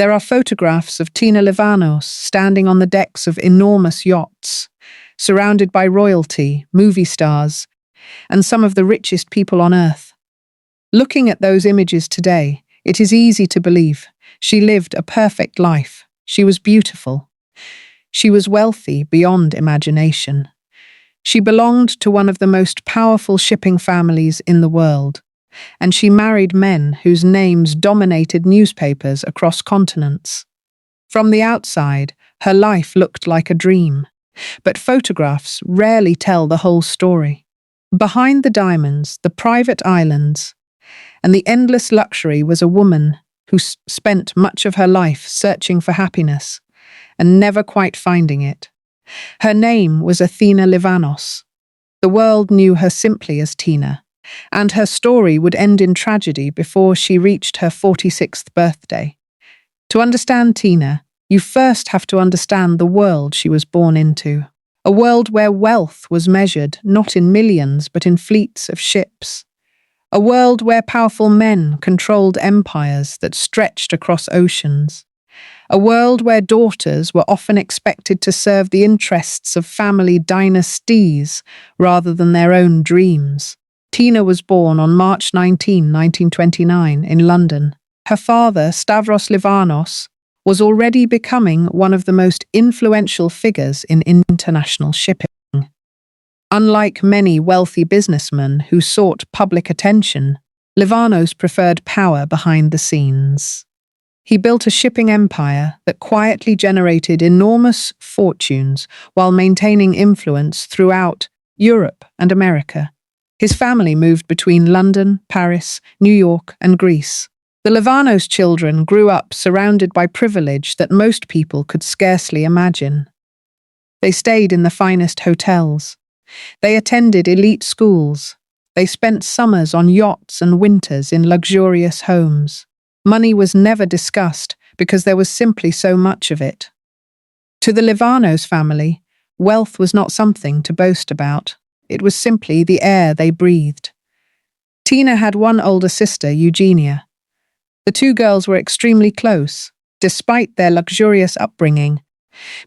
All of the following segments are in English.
There are photographs of Tina Livanos standing on the decks of enormous yachts, surrounded by royalty, movie stars, and some of the richest people on earth. Looking at those images today, it is easy to believe she lived a perfect life. She was beautiful. She was wealthy beyond imagination. She belonged to one of the most powerful shipping families in the world, and she married men whose names dominated newspapers across continents. From the outside, her life looked like a dream, but photographs rarely tell the whole story. Behind the diamonds, the private islands, and the endless luxury was a woman who spent much of her life searching for happiness and never quite finding it. Her name was Tina Livanos. The world knew her simply as Tina, and her story would end in tragedy before she reached her 46th birthday. To understand Tina, you first have to understand the world she was born into. A world where wealth was measured not in millions but in fleets of ships. A world where powerful men controlled empires that stretched across oceans. A world where daughters were often expected to serve the interests of family dynasties rather than their own dreams. Tina was born on March 19, 1929, in London. Her father, Stavros Livanos, was already becoming one of the most influential figures in international shipping. Unlike many wealthy businessmen who sought public attention, Livanos preferred power behind the scenes. He built a shipping empire that quietly generated enormous fortunes while maintaining influence throughout Europe and America. His family moved between London, Paris, New York, and Greece. The Livanos children grew up surrounded by privilege that most people could scarcely imagine. They stayed in the finest hotels. They attended elite schools. They spent summers on yachts and winters in luxurious homes. Money was never discussed because there was simply so much of it. To the Livanos family, wealth was not something to boast about. It was simply the air they breathed. Tina had one older sister, Eugenia. The two girls were extremely close, despite their luxurious upbringing.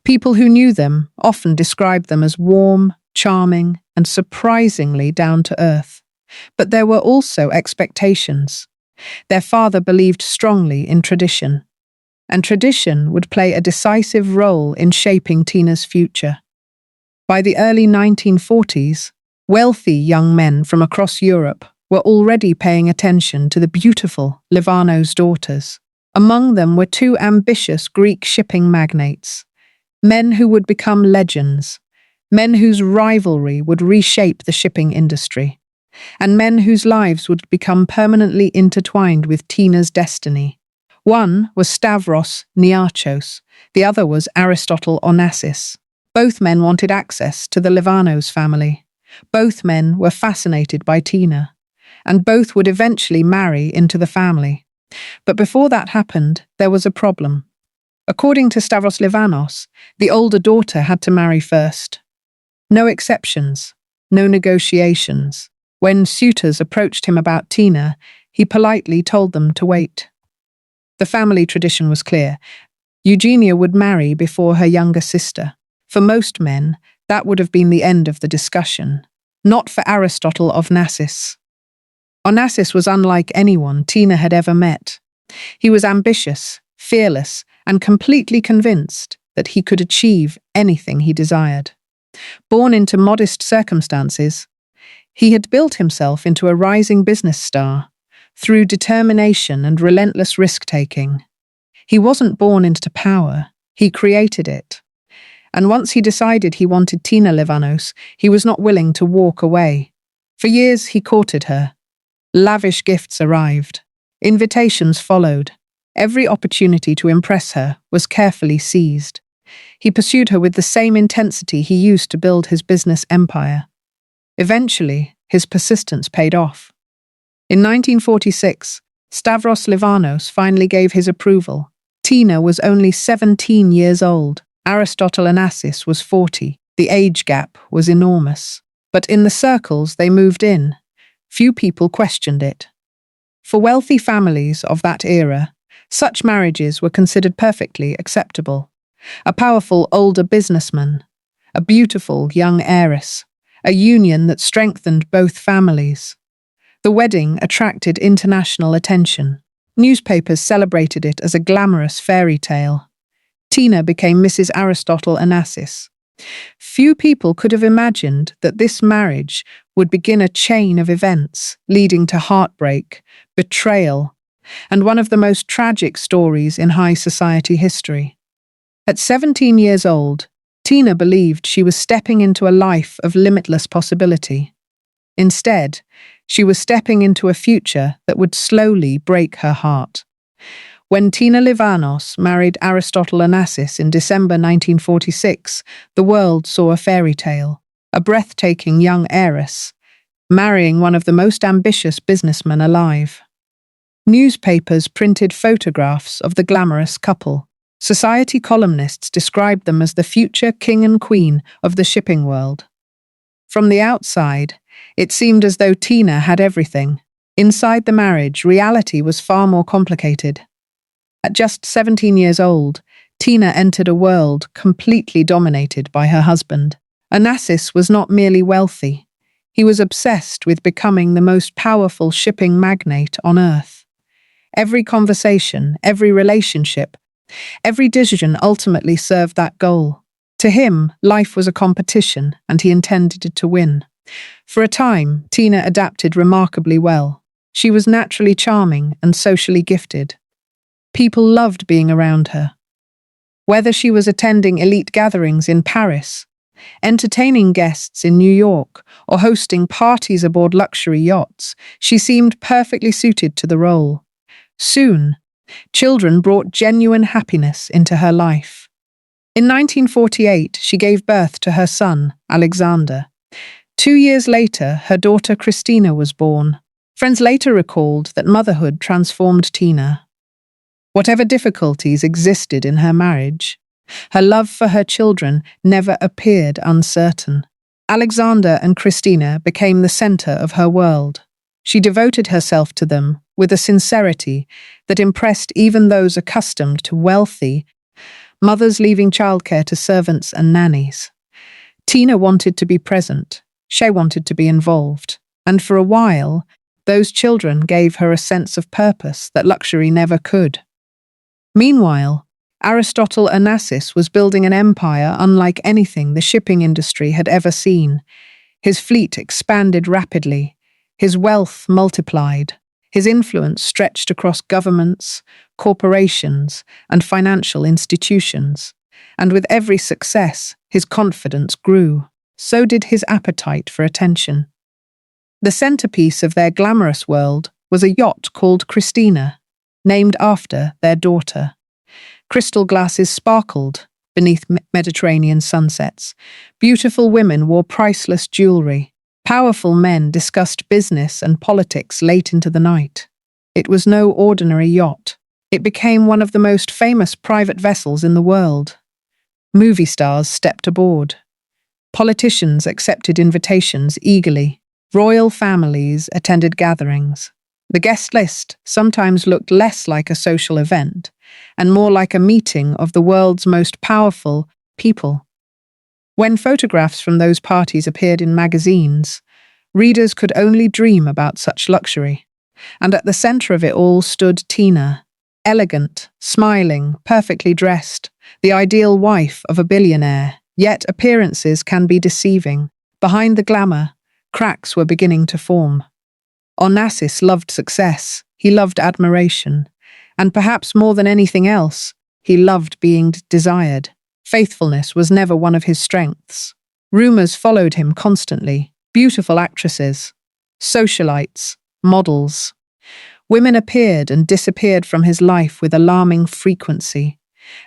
People who knew them often described them as warm, charming, and surprisingly down-to-earth. But there were also expectations. Their father believed strongly in tradition, and tradition would play a decisive role in shaping Tina's future. By the early 1940s, wealthy young men from across Europe were already paying attention to the beautiful Livanos daughters. Among them were two ambitious Greek shipping magnates, men who would become legends, men whose rivalry would reshape the shipping industry, and men whose lives would become permanently intertwined with Tina's destiny. One was Stavros Niarchos, the other was Aristotle Onassis. Both men wanted access to the Livanos family. Both men were fascinated by Tina, and both would eventually marry into the family. But before that happened, there was a problem. According to Stavros Livanos, the older daughter had to marry first. No exceptions, no negotiations. When suitors approached him about Tina, he politely told them to wait. The family tradition was clear. Eugenia would marry before her younger sister. For most men, that would have been the end of the discussion. Not for Aristotle Onassis. Onassis was unlike anyone Tina had ever met. He was ambitious, fearless, and completely convinced that he could achieve anything he desired. Born into modest circumstances, he had built himself into a rising business star through determination and relentless risk-taking. He wasn't born into power, he created it. And once he decided he wanted Tina Livanos, he was not willing to walk away. For years he courted her. Lavish gifts arrived. Invitations followed. Every opportunity to impress her was carefully seized. He pursued her with the same intensity he used to build his business empire. Eventually, his persistence paid off. In 1946, Stavros Livanos finally gave his approval. Tina was only 17 years old. Aristotle Onassis was 40. The age gap was enormous. But in the circles they moved in, few people questioned it. For wealthy families of that era, Such marriages were considered perfectly acceptable. A powerful older businessman, a beautiful young heiress, a union that strengthened both families. The wedding attracted international attention. Newspapers celebrated it as a glamorous fairy tale. Tina became Mrs. Aristotle Onassis. Few people could have imagined that this marriage would begin a chain of events leading to heartbreak, betrayal, and one of the most tragic stories in high society history. At 17 years old, Tina believed she was stepping into a life of limitless possibility. Instead, she was stepping into a future that would slowly break her heart. When Tina Livanos married Aristotle Onassis in December 1946, the world saw a fairy tale, a breathtaking young heiress, marrying one of the most ambitious businessmen alive. Newspapers printed photographs of the glamorous couple. Society columnists described them as the future king and queen of the shipping world. From the outside, it seemed as though Tina had everything. Inside the marriage, reality was far more complicated. At just 17 years old, Tina entered a world completely dominated by her husband. Onassis was not merely wealthy. He was obsessed with becoming the most powerful shipping magnate on earth. Every conversation, every relationship, every decision ultimately served that goal. To him, life was a competition, and he intended to win. For a time, Tina adapted remarkably well. She was naturally charming and socially gifted. People loved being around her. Whether she was attending elite gatherings in Paris, entertaining guests in New York, or hosting parties aboard luxury yachts, she seemed perfectly suited to the role. Soon, children brought genuine happiness into her life. In 1948, she gave birth to her son, Alexander. 2 years later, her daughter Christina was born. Friends later recalled that motherhood transformed Tina. Whatever difficulties existed in her marriage, her love for her children never appeared uncertain. Alexander and Christina became the center of her world. She devoted herself to them with a sincerity that impressed even those accustomed to wealthy mothers, leaving childcare to servants and nannies. Tina wanted to be present. She wanted to be involved. And for a while, those children gave her a sense of purpose that luxury never could. Meanwhile, Aristotle Onassis was building an empire unlike anything the shipping industry had ever seen. His fleet expanded rapidly. His wealth multiplied. His influence stretched across governments, corporations, and financial institutions. And with every success, his confidence grew. So did his appetite for attention. The centerpiece of their glamorous world was a yacht called Christina, named after their daughter. Crystal glasses sparkled beneath Mediterranean sunsets. Beautiful women wore priceless jewelry. Powerful men discussed business and politics late into the night. It was no ordinary yacht. It became one of the most famous private vessels in the world. Movie stars stepped aboard. Politicians accepted invitations eagerly. Royal families attended gatherings. The guest list sometimes looked less like a social event and more like a meeting of the world's most powerful people. When photographs from those parties appeared in magazines, readers could only dream about such luxury. And at the center of it all stood Tina, elegant, smiling, perfectly dressed, the ideal wife of a billionaire. Yet appearances can be deceiving. Behind the glamour, cracks were beginning to form. Onassis loved success. He loved admiration. And perhaps more than anything else, he loved being desired. Faithfulness was never one of his strengths. Rumors followed him constantly. Beautiful actresses, socialites, models. Women appeared and disappeared from his life with alarming frequency.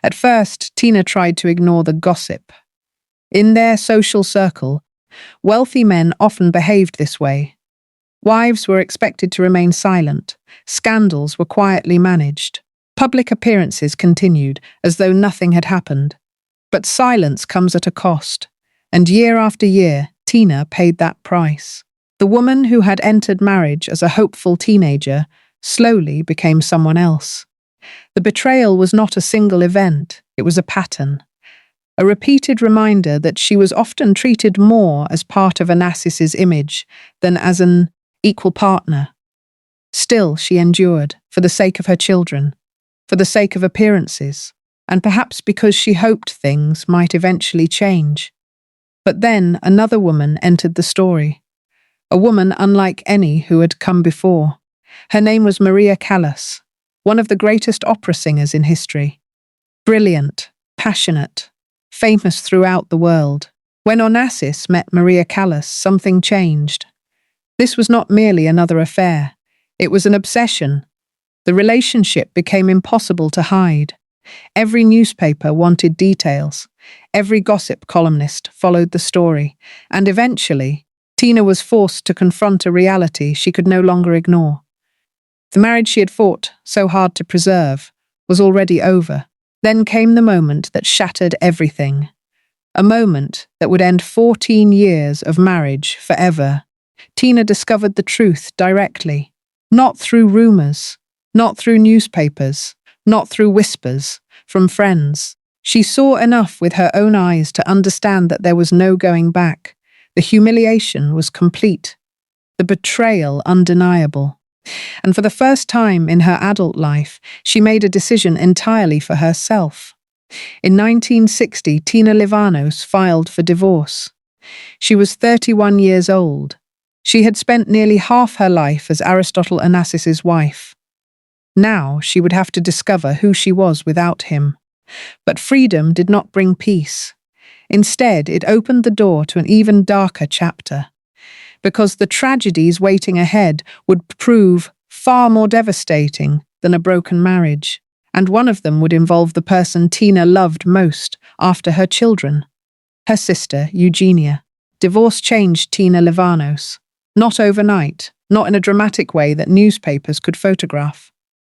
At first, Tina tried to ignore the gossip. In their social circle, wealthy men often behaved this way. Wives were expected to remain silent. Scandals were quietly managed. Public appearances continued as though nothing had happened. But silence comes at a cost, and year after year, Tina paid that price. The woman who had entered marriage as a hopeful teenager slowly became someone else. The betrayal was not a single event, it was a pattern. A repeated reminder that she was often treated more as part of Onassis's image than as an equal partner. Still, she endured, for the sake of her children, for the sake of appearances, and perhaps because she hoped things might eventually change. But then another woman entered the story. A woman unlike any who had come before. Her name was Maria Callas, one of the greatest opera singers in history. Brilliant, passionate, famous throughout the world. When Onassis met Maria Callas, something changed. This was not merely another affair. It was an obsession. The relationship became impossible to hide. Every newspaper wanted details. Every gossip columnist followed the story. And eventually, Tina was forced to confront a reality she could no longer ignore. The marriage she had fought so hard to preserve was already over. Then came the moment that shattered everything. A moment that would end 14 years of marriage forever. Tina discovered the truth directly. Not through rumors, not through newspapers, not through whispers from friends. She saw enough with her own eyes to understand that there was no going back. The humiliation was complete, the betrayal undeniable. And for the first time in her adult life, she made a decision entirely for herself. In 1960, Tina Livanos filed for divorce. She was 31 years old. She had spent nearly half her life as Aristotle Onassis's wife. Now she would have to discover who she was without him. But freedom did not bring peace. Instead, it opened the door to an even darker chapter. Because the tragedies waiting ahead would prove far more devastating than a broken marriage. And one of them would involve the person Tina loved most after her children, her sister, Eugenia. Divorce changed Tina Livanos. Not overnight, not in a dramatic way that newspapers could photograph,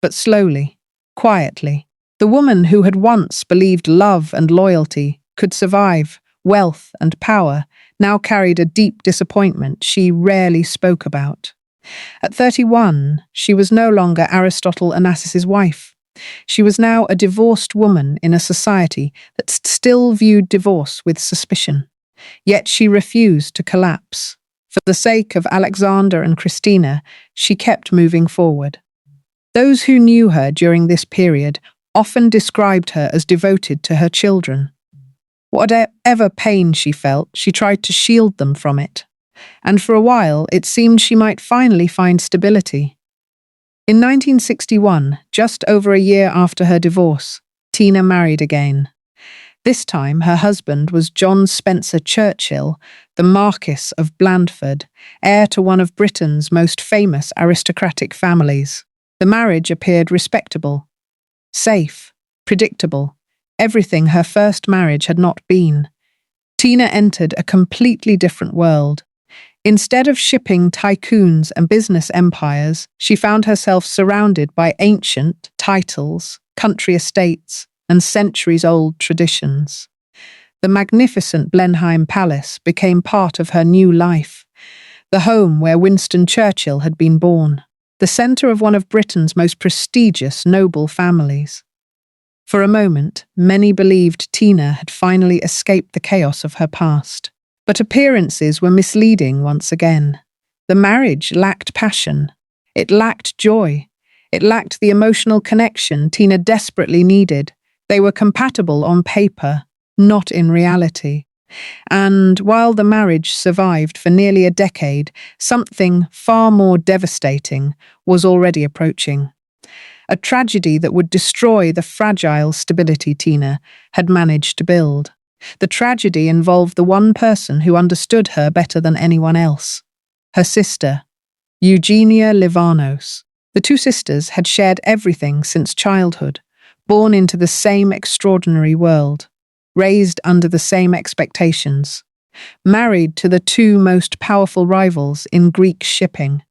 but slowly, quietly. The woman who had once believed love and loyalty could survive wealth and power now carried a deep disappointment she rarely spoke about. At 31, she was no longer Aristotle Onassis's wife. She was now a divorced woman in a society that still viewed divorce with suspicion. Yet she refused to collapse. For the sake of Alexander and Christina, she kept moving forward. Those who knew her during this period often described her as devoted to her children. Whatever pain she felt, she tried to shield them from it. And for a while, it seemed she might finally find stability. In 1961, just over a year after her divorce, Tina married again. This time, her husband was John Spencer Churchill, the Marquis of Blandford, heir to one of Britain's most famous aristocratic families. The marriage appeared respectable, safe, predictable, everything her first marriage had not been. Tina entered a completely different world. Instead of shipping tycoons and business empires, she found herself surrounded by ancient titles, country estates, and centuries-old traditions. The magnificent Blenheim Palace became part of her new life, the home where Winston Churchill had been born, the centre of one of Britain's most prestigious noble families. For a moment, many believed Tina had finally escaped the chaos of her past. But appearances were misleading once again. The marriage lacked passion. It lacked joy. It lacked the emotional connection Tina desperately needed. They were compatible on paper, not in reality. And while the marriage survived for nearly a decade, something far more devastating was already approaching. A tragedy that would destroy the fragile stability Tina had managed to build. The tragedy involved the one person who understood her better than anyone else. Her sister, Eugenia Livanos. The two sisters had shared everything since childhood, born into the same extraordinary world, raised under the same expectations, married to the two most powerful rivals in Greek shipping.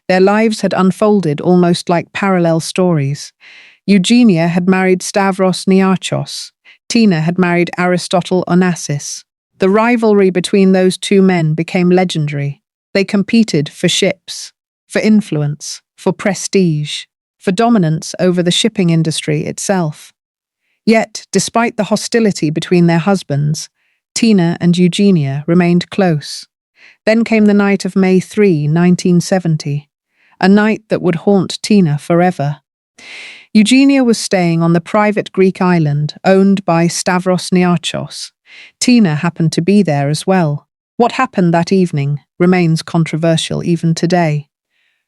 Their lives had unfolded almost like parallel stories. Eugenia had married Stavros Niarchos. Tina had married Aristotle Onassis. The rivalry between those two men became legendary. They competed for ships, for influence, for prestige, for dominance over the shipping industry itself. Yet, despite the hostility between their husbands, Tina and Eugenia remained close. Then came the night of May 3, 1970, a night that would haunt Tina forever. Eugenia was staying on the private Greek island owned by Stavros Niarchos. Tina happened to be there as well. What happened that evening remains controversial even today.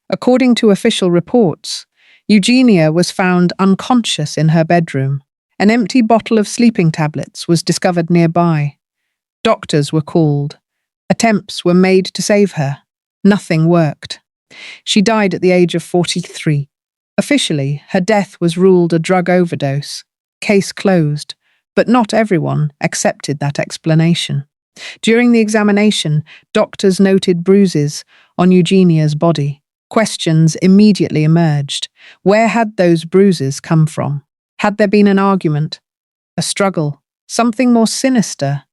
According to official reports, Eugenia was found unconscious in her bedroom. An empty bottle of sleeping tablets was discovered nearby. Doctors were called. Attempts were made to save her. Nothing worked. She died at the age of 43. Officially, her death was ruled a drug overdose. Case closed, but not everyone accepted that explanation. During the examination, doctors noted bruises on Eugenia's body. Questions immediately emerged. Where had those bruises come from? Had there been an argument, a struggle, something more sinister?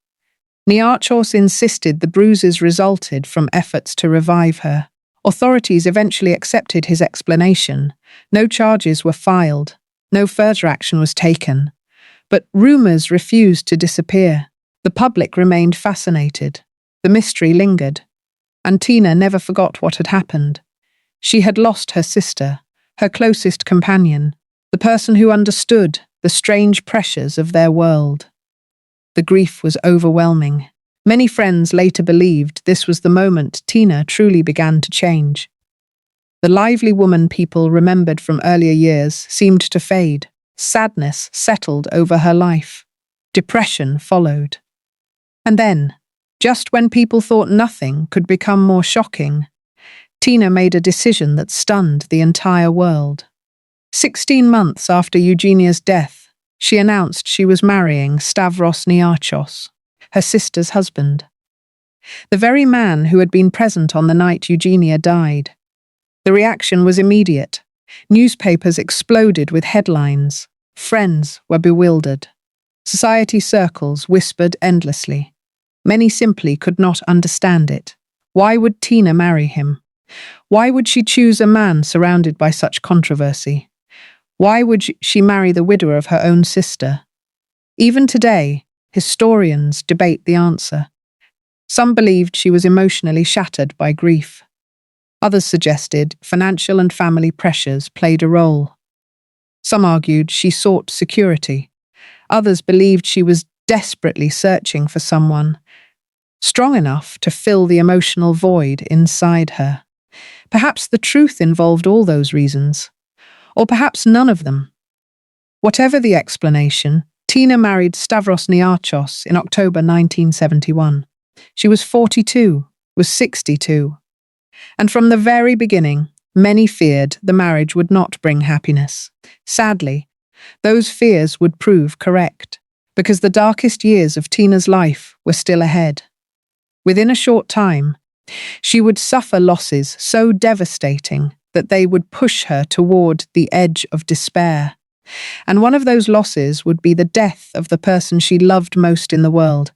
Niarchos insisted the bruises resulted from efforts to revive her. Authorities eventually accepted his explanation. No charges were filed. No further action was taken. But rumors refused to disappear. The public remained fascinated. The mystery lingered. And Tina never forgot what had happened. She had lost her sister, her closest companion, the person who understood the strange pressures of their world. The grief was overwhelming. Many friends later believed this was the moment Tina truly began to change. The lively woman people remembered from earlier years seemed to fade. Sadness settled over her life. Depression followed. And then, just when people thought nothing could become more shocking, Tina made a decision that stunned the entire world. 16 months after Eugenia's death, she announced she was marrying Stavros Niarchos, her sister's husband. The very man who had been present on the night Eugenia died. The reaction was immediate. Newspapers exploded with headlines. Friends were bewildered. Society circles whispered endlessly. Many simply could not understand it. Why would Tina marry him? Why would she choose a man surrounded by such controversy? Why would she marry the widower of her own sister? Even today, historians debate the answer. Some believed she was emotionally shattered by grief. Others suggested financial and family pressures played a role. Some argued she sought security. Others believed she was desperately searching for someone strong enough to fill the emotional void inside her. Perhaps the truth involved all those reasons, or perhaps none of them. Whatever the explanation, Tina married Stavros Niarchos in October 1971. She was 42, was 62. And from the very beginning, many feared the marriage would not bring happiness. Sadly, those fears would prove correct, because the darkest years of Tina's life were still ahead. Within a short time, she would suffer losses so devastating that they would push her toward the edge of despair. And one of those losses would be the death of the person she loved most in the world,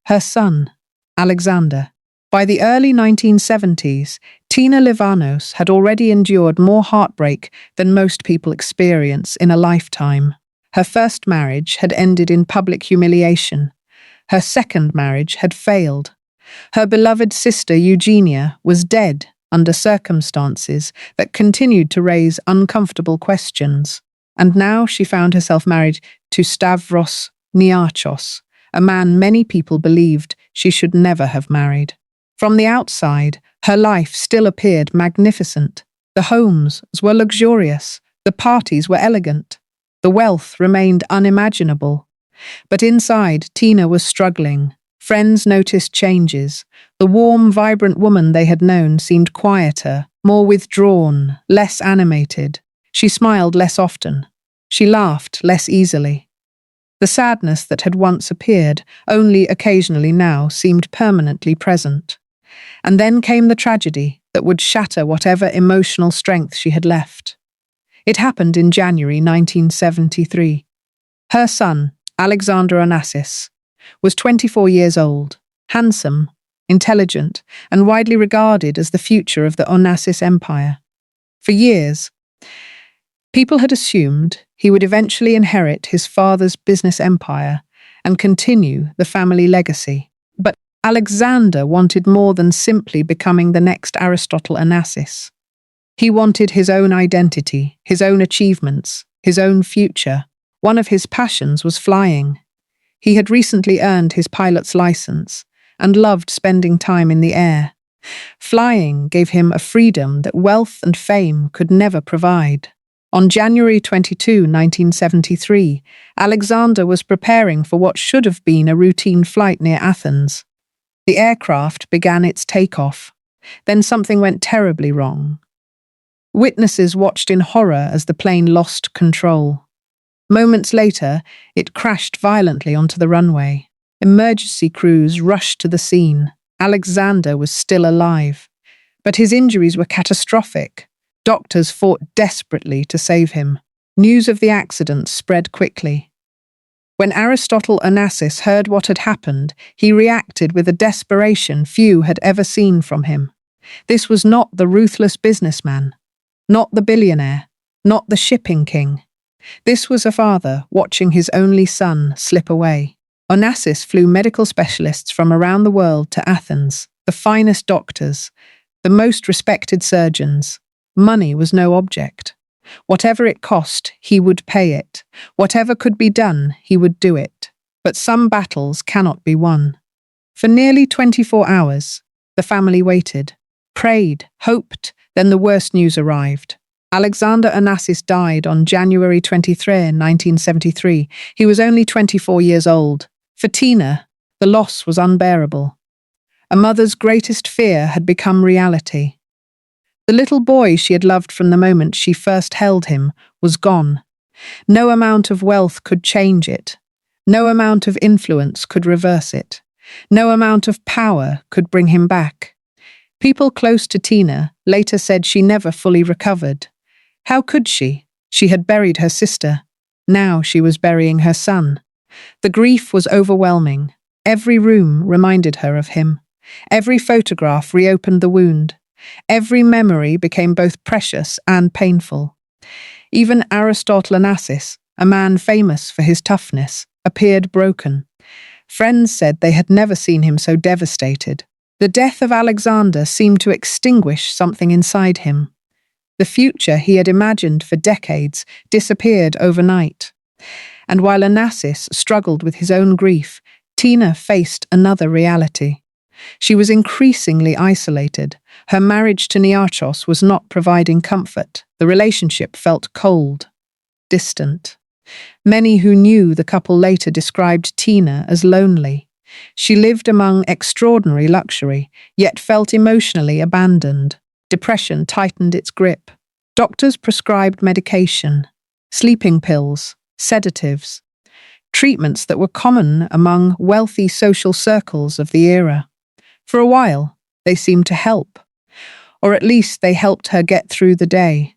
her son, Alexander. By the early 1970s, Tina Livanos had already endured more heartbreak than most people experience in a lifetime. Her first marriage had ended in public humiliation. Her second marriage had failed. Her beloved sister Eugenia was dead under circumstances that continued to raise uncomfortable questions. And now she found herself married to Stavros Niarchos, a man many people believed she should never have married. From the outside, her life still appeared magnificent. The homes were luxurious, the parties were elegant, the wealth remained unimaginable. But inside, Tina was struggling. Friends noticed changes. The warm, vibrant woman they had known seemed quieter, more withdrawn, less animated. She smiled less often. She laughed less easily. The sadness that had once appeared only occasionally now seemed permanently present. And then came the tragedy that would shatter whatever emotional strength she had left. It happened in January 1973. Her son, Alexander Onassis, was 24 years old, handsome, intelligent, and widely regarded as the future of the Onassis empire. For years, People had assumed he would eventually inherit his father's business empire and continue the family legacy. But Alexander wanted more than simply becoming the next Aristotle Onassis. He wanted his own identity, his own achievements, his own future. One of his passions was flying. He had recently earned his pilot's license and loved spending time in the air. Flying gave him a freedom that wealth and fame could never provide. On January 22, 1973, Alexander was preparing for what should have been a routine flight near Athens. The aircraft began its takeoff. Then something went terribly wrong. Witnesses watched in horror as the plane lost control. Moments later, it crashed violently onto the runway. Emergency crews rushed to the scene. Alexander was still alive, but his injuries were catastrophic. Doctors fought desperately to save him. News of the accident spread quickly. When Aristotle Onassis heard what had happened, he reacted with a desperation few had ever seen from him. This was not the ruthless businessman, not the billionaire, not the shipping king. This was a father watching his only son slip away. Onassis flew medical specialists from around the world to Athens, the finest doctors, the most respected surgeons. Money was no object. Whatever it cost, he would pay it. Whatever could be done, he would do it. But some battles cannot be won. For nearly 24 hours, the family waited, prayed, hoped, then the worst news arrived. Alexander Onassis died on January 23, 1973. He was only 24 years old. For Tina, the loss was unbearable. A mother's greatest fear had become reality. The little boy she had loved from the moment she first held him was gone. No amount of wealth could change it. No amount of influence could reverse it. No amount of power could bring him back. People close to Tina later said she never fully recovered. How could she? She had buried her sister. Now she was burying her son. The grief was overwhelming. Every room reminded her of him. Every photograph reopened the wound. Every memory became both precious and painful. Even Aristotle Onassis, a man famous for his toughness, appeared broken. Friends said they had never seen him so devastated. The death of Alexander seemed to extinguish something inside him. The future he had imagined for decades disappeared overnight. And while Onassis struggled with his own grief, Tina faced another reality. She was increasingly isolated. Her marriage to Niarchos was not providing comfort. The relationship felt cold, distant. Many who knew the couple later described Tina as lonely. She lived among extraordinary luxury, yet felt emotionally abandoned. Depression tightened its grip. Doctors prescribed medication, sleeping pills, sedatives, treatments that were common among wealthy social circles of the era. For a while, they seemed to help, or at least they helped her get through the day.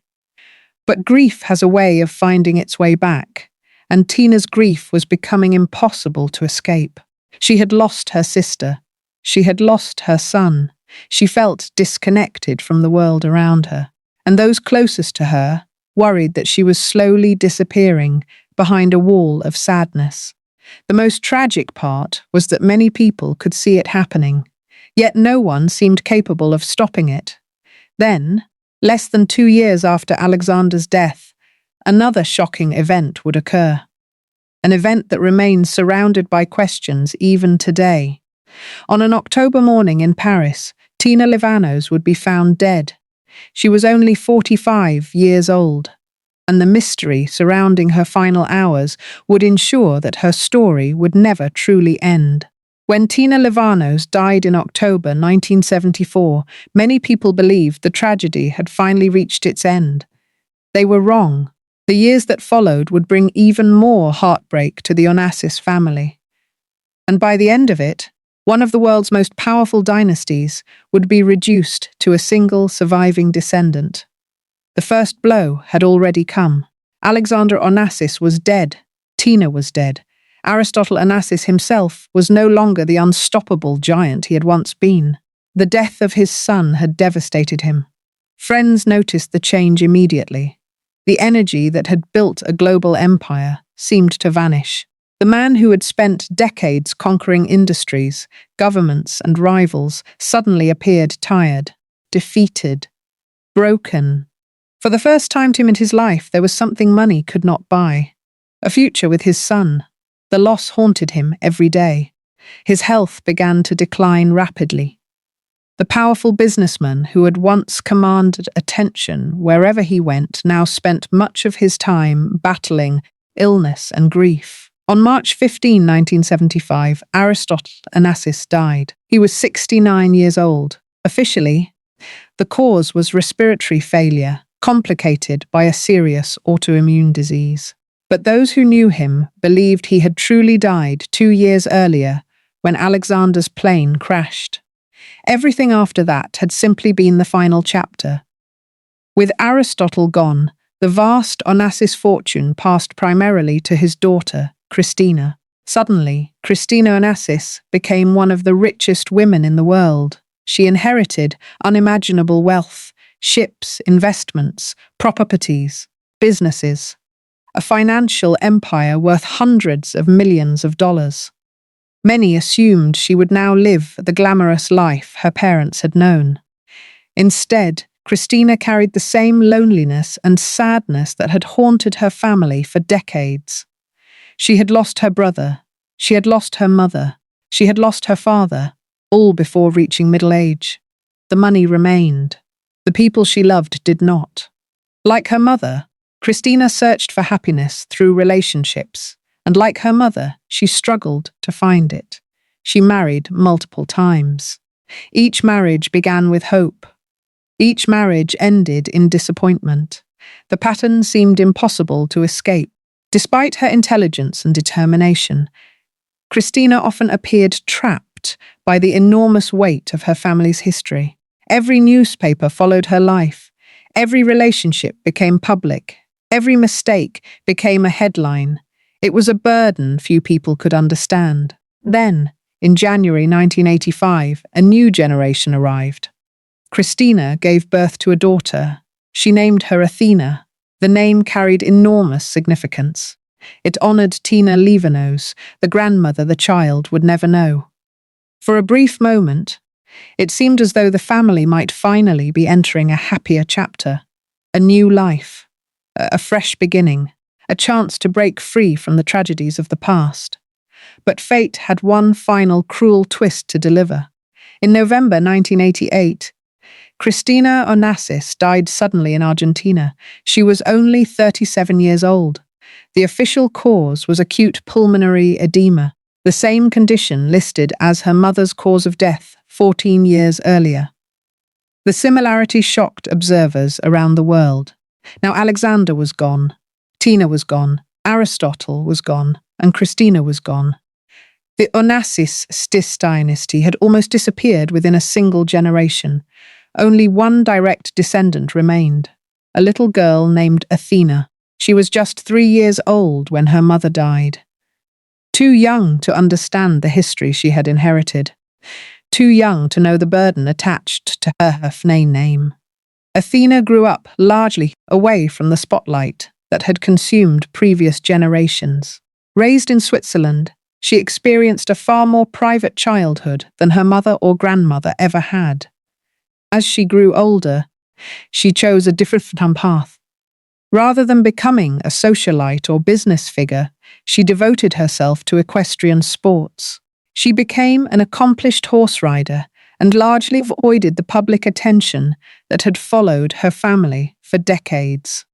But grief has a way of finding its way back, and Tina's grief was becoming impossible to escape. She had lost her sister. She had lost her son. She felt disconnected from the world around her, and those closest to her worried that she was slowly disappearing behind a wall of sadness. The most tragic part was that many people could see it happening, yet no one seemed capable of stopping it. Then, less than 2 years after Alexander's death, another shocking event would occur. An event that remains surrounded by questions even today. On an October morning in Paris, Tina Livanos would be found dead. She was only 45 years old, and the mystery surrounding her final hours would ensure that her story would never truly end. When Tina Livanos died in October 1974, many people believed the tragedy had finally reached its end. They were wrong. The years that followed would bring even more heartbreak to the Onassis family. And by the end of it, one of the world's most powerful dynasties would be reduced to a single surviving descendant. The first blow had already come. Alexander Onassis was dead. Tina was dead. Aristotle Onassis himself was no longer the unstoppable giant he had once been. The death of his son had devastated him. Friends noticed the change immediately. The energy that had built a global empire seemed to vanish. The man who had spent decades conquering industries, governments, and rivals suddenly appeared tired, defeated, broken. For the first time in his life, there was something money could not buy. A future with his son. The loss haunted him every day. His health began to decline rapidly. The powerful businessman who had once commanded attention wherever he went now spent much of his time battling illness and grief. On March 15, 1975, Alexander Onassis died. He was 69 years old. Officially, the cause was respiratory failure, complicated by a serious autoimmune disease. But those who knew him believed he had truly died 2 years earlier when Alexander's plane crashed. Everything after that had simply been the final chapter. With Aristotle gone, the vast Onassis fortune passed primarily to his daughter, Christina. Suddenly, Christina Onassis became one of the richest women in the world. She inherited unimaginable wealth, ships, investments, properties, businesses, a financial empire worth hundreds of millions of dollars. Many assumed she would now live the glamorous life her parents had known. Instead, Christina carried the same loneliness and sadness that had haunted her family for decades. She had lost her brother, she had lost her mother, she had lost her father, all before reaching middle age. The money remained. The people she loved did not. Like her mother, Christina searched for happiness through relationships, and like her mother, she struggled to find it. She married multiple times. Each marriage began with hope. Each marriage ended in disappointment. The pattern seemed impossible to escape. Despite her intelligence and determination, Christina often appeared trapped by the enormous weight of her family's history. Every newspaper followed her life. Every relationship became public. Every mistake became a headline. It was a burden few people could understand. Then, in January 1985, a new generation arrived. Christina gave birth to a daughter. She named her Athena. The name carried enormous significance. It honored Tina Livanos, the grandmother the child would never know. For a brief moment, it seemed as though the family might finally be entering a happier chapter, a new life, a fresh beginning, a chance to break free from the tragedies of the past. But fate had one final cruel twist to deliver. In November 1988, Christina Onassis died suddenly in Argentina. She was only 37 years old. The official cause was acute pulmonary edema, the same condition listed as her mother's cause of death 14 years earlier. The similarity shocked observers around the world. Now Alexander was gone, Tina was gone, Aristotle was gone, and Christina was gone. The Onassis dynasty had almost disappeared within a single generation. Only one direct descendant remained, a little girl named Athena. She was just 3 years old when her mother died. Too young to understand the history she had inherited. Too young to know the burden attached to her name. Athena grew up largely away from the spotlight that had consumed previous generations. Raised in Switzerland, she experienced a far more private childhood than her mother or grandmother ever had. As she grew older, she chose a different path. Rather than becoming a socialite or business figure, she devoted herself to equestrian sports. She became an accomplished horse rider and largely avoided the public attention that had followed her family for decades.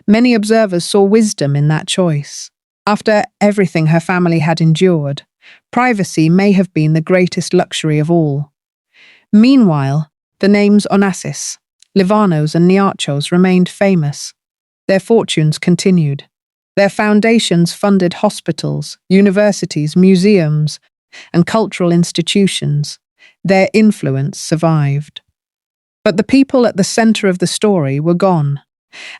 Many observers saw wisdom in that choice. After everything her family had endured, privacy may have been the greatest luxury of all. Meanwhile, the names Onassis, Livanos, and Niarchos remained famous. Their fortunes continued. Their foundations funded hospitals, universities, museums, and cultural institutions. Their influence survived. But the people at the center of the story were gone,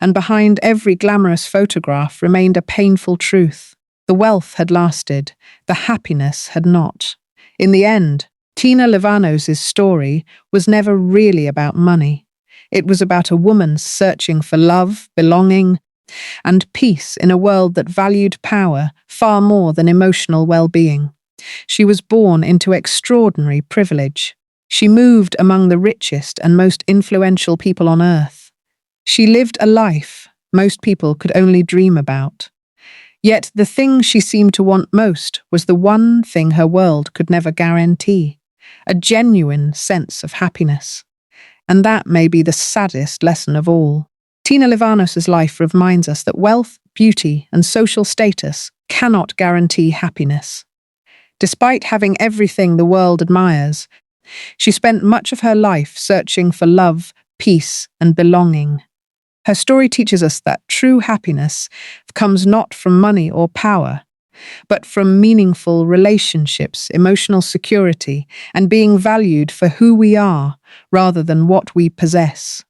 and behind every glamorous photograph remained a painful truth. The wealth had lasted, the happiness had not. In the end, Tina Livanos' story was never really about money. It was about a woman searching for love, belonging, and peace in a world that valued power far more than emotional well-being. She was born into extraordinary privilege. She moved among the richest and most influential people on earth. She lived a life most people could only dream about. Yet the thing she seemed to want most was the one thing her world could never guarantee: a genuine sense of happiness. And that may be the saddest lesson of all. Tina Livanos' life reminds us that wealth, beauty, and social status cannot guarantee happiness. Despite having everything the world admires, she spent much of her life searching for love, peace, and belonging. Her story teaches us that true happiness comes not from money or power, but from meaningful relationships, emotional security, and being valued for who we are rather than what we possess.